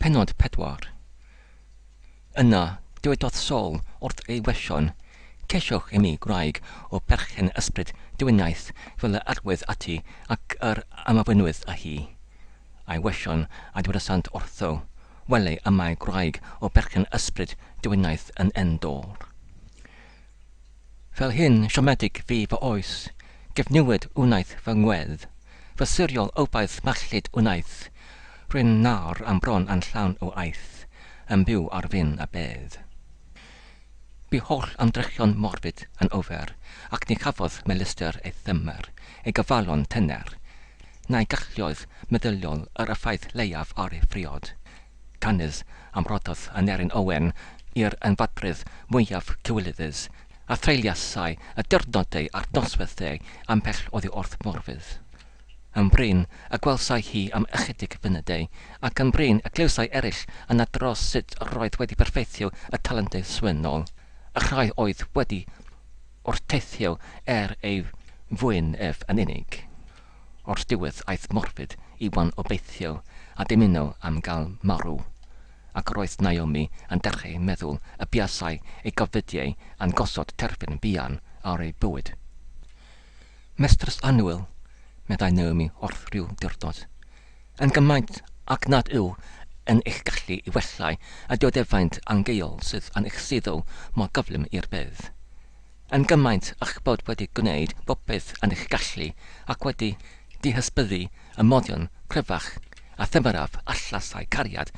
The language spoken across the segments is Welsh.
Pennod 4. Yna, dywedodd Saul wrth ei wesion, Cesiwch i mi gwraig o berchen ysbryd diwyniaeth fel y arwydd ati ac yr amafynwydd â hi. A'i wesion a dywedasant wrtho, wele amau gwraig o berchen ysbryd diwyniaeth yn endor. Fel hyn siomedig fi fy oes, gefniwyd wnaeth fy ngwedd, fy siriol obaith mallid wnaeth, rhywun nar am bron a'n llawn o aeth, yn byw ar fyn a bedd. Bu holl amdrechion morbid yn ofer, ac ni chafodd melister ei thymer, ei gyfalon tener, na'i gallioedd meddyliol yr effaith leiaf ar ei ffriod. Canes am rododd yn Erin Owen i'r ynfadrydd mwyaf cywilyddus, a threiliasau y dyrnodau a'r nosweddau am pell oddi wrth morfydd. Yn brin y gwelsai hi am ychydig fynydau, ac yn brin y glywsai eraill yn adros sut roedd wedi perfeithio y talentau swynol. Y rhai oedd wedi wrteithio ei fwyn ef yn unig. O'r diwedd aeth morfydd i wan obeithio a dymuno am gael marw, ac roedd Naomi yn dechrau meddwl y buasau ei gofidiau yn gosod terfyn bian ar ei bywyd. Mistress Anwyl, meddai Naomi wrth rhyw dirdod, yn gymaint ac nad yw yn eich gallu i wellau a diodefaint angeuol sydd yn eich suddo mor gyflym i'r bedd. Yn gymaint a'ch bod wedi gwneud bopeth yn eich gallu ac wedi dihysbyddu y moddion cryfach a thymyraf allasau cariad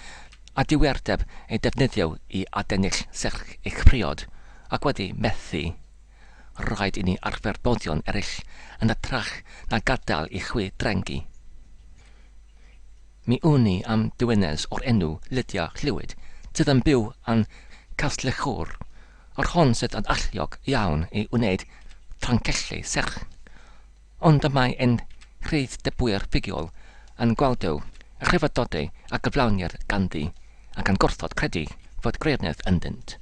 a diwerdeb ei defnyddio i adennill serch eich priod ac wedi methu. Rhaid i ni arfer boddion eraill yn ytrach na gadael i chwi drengi. Mi wni am diwynes o'r enw Lydia Llywyd, sydd yn byw yn Caslechwr, o'r hon sydd yn alluog iawn i wneud trancellu serch. Ond y mae ein rhydd debwyr ffigiol yn gweldo y chryfadodau a gyflawniad ganddi ac yn gwrthod credu fod greirnedd ynddynt.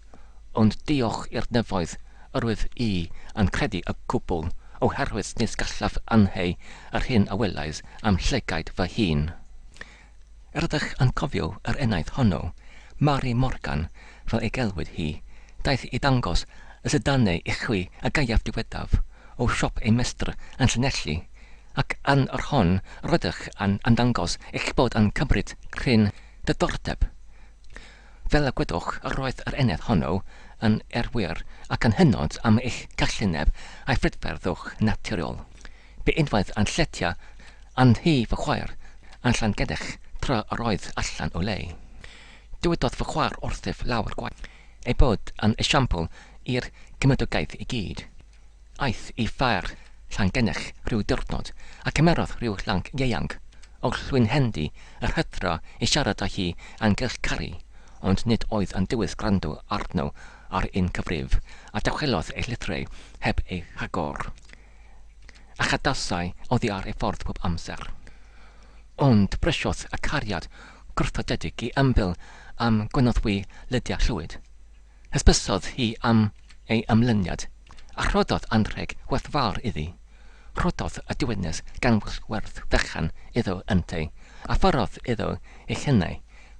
Ond diolch i'r nefoedd yr i yn credu y cwbl oherwydd nes gallaf anheu yr hyn a welais am llygaid fy hun. Ydych yn cofio yr enaid honno, Mary Morgan, fel ei gelwyd hi, daeth i ddangos y sydanau uchwi a gaiaf diwedaf o siop ei mestr yn Llanelli, ac yn yr hon rydych yn dangos eich bod yn cymryd cryn diddordeb. Fel y gwedwch, roedd yr enedd honno yn erwyr ac yn hynod am eich gallineb a'i ffridferddwch naturiol. Bu unwaith yn lletia yn hi fy chwaer yn Llangedech tra yr oedd allan o le. Dywedodd fy chwaer wrthif lawr gwaith ei bod yn esiampl i'r cymedogaeth i gyd. Aeth i ffair Llangennech rhyw diwrnod a cymerodd rhyw lanc ieuang o'r llwyn hendi yr hydra i siarad â hi yn gylch caru, ond nid oedd yn diwedd gwrando arno ar un cyfrif, a dawchelodd ei lythrau heb ei hagor. A chadasau oddi ar ei ffordd pob amser. Ond brysiodd y cariad gwrthodedig i ymbil am gwenoddwy Lydia Llywyd. Hysbysodd hi am ei ymlyniad, a rhododd anrheg werthfawr iddi. Rhododd y diwynes gan werth fechan iddo yntau, a ffordd iddo ei chynnau,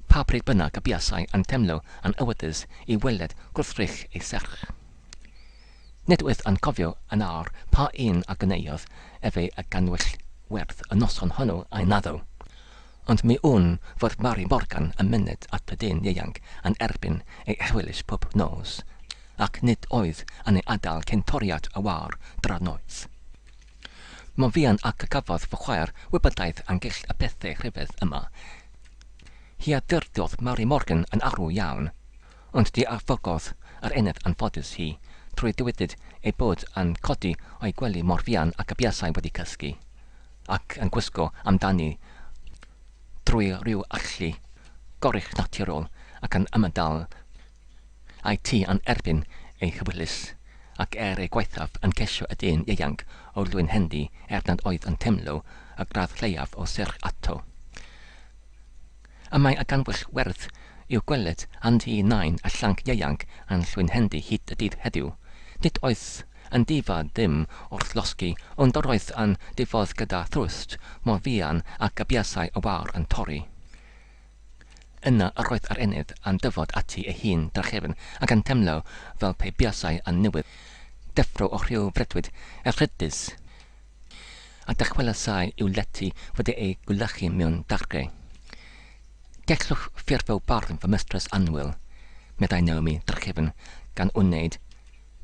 pa bryd bynnag y buasau yn temlo yn awyddus i weled gwrthrych ei serch. Nid wyth yn cofio yn ar pa un a gneiodd efe y ganwyll werth y noson honno a'i naddo, ond mi wn fod Mary Morgan yn myned at y dyn ieuang yn erbyn ei ehwylus pob nos, ac nid oedd yn ei adael centoriad y war dranoedd. Mae fian ac y gafodd fy chwaer wybodaeth angell y bethau rhyfedd yma. Hi a dyrdiodd Mary Morgan yn arw iawn, ond di arfogodd yr enedd anffodus hi, trwy diwydyd ei bod yn codi o'i gwely mor fian ac y buasau wedi cysgu, ac yn gwisgo amdani drwy rhyw allu gorych naturol ac yn ymydal a'i ti yn erbyn ei hywylus, ac ei gwaethaf yn cesio y dyn ieuang o lwyn hendi nad oedd yn temlo y gradd lleiaf o serch ato. Y mae y ganwyll werth i'w gweled and hi nain a llanc ieuang yn llwyn hendi hyd y dydd heddiw. Nid oedd yn difa dim wrth losgi, ond yr oedd yn difodd gyda thrwst mor fian ac y buasau y war yn torri. yna yr roedd ar ennydd yn dyfod ati ei hun drachefn ac yn temlo fel pe buasau yn newydd. Deffro o rhyw fredwyd erchydus a dychwelasau i'w leti wedi ei gwlychu mewn dargrau. Gellwch ffurfo barn fy mistress Anwyl, meddai Naomi drachefn gan wneud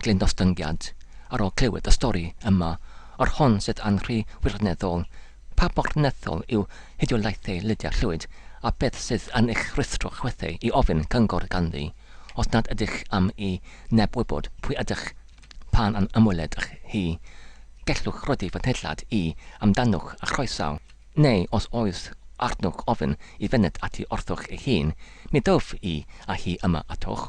glendostyngiad ar ôl clywed y stori yma o'r hon sydd yn rhy wirioneddol. Pa mor neddol yw hediolaethau Lydia Llwyd a beth sydd yn eich rithro chwethau i ofyn cyngor ganddi, os nad ydych am i nebwybod pwy ydych pan yn ymwyled ych hi. Gellwch rodi fy nhellad i amdanwch a chroesaw, neu os oes arnwch ofyn i fynd ati wrthwch ei hun, mi dowf i a hi yma atoch.